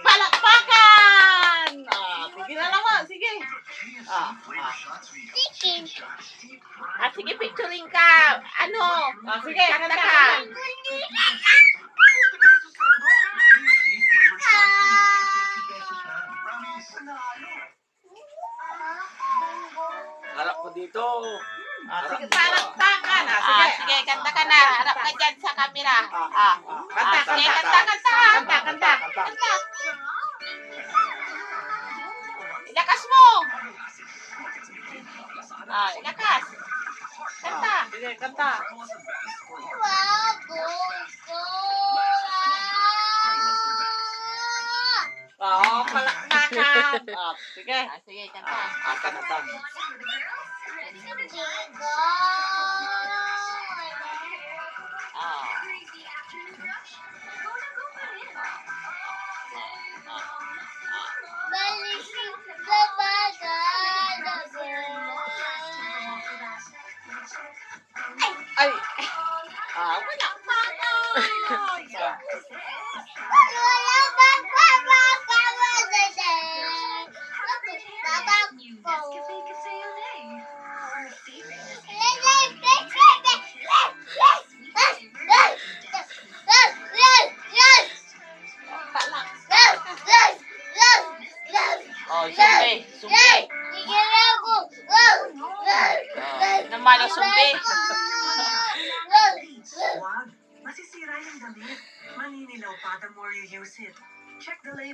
Palakpakan! Tigilan mo. Sige. Sige, picturing ka. Ano? Sige, kanta ka. Harap ko dito. Sige, palakpakan. Sige, kanta ka na. Harap ka dyan sa camera. Kanta, Sige, kanta. kanta. Ilakas mo. Ilakas. Kanta. Sige, kanta. Palakpakan. Sige. Sige, kanta. Kanta. Ay. Palakpakan. Sumbi. Naman ang sumbi. Wag. Masisira yung damit. Maninilaw pa the more you use it. Check the label.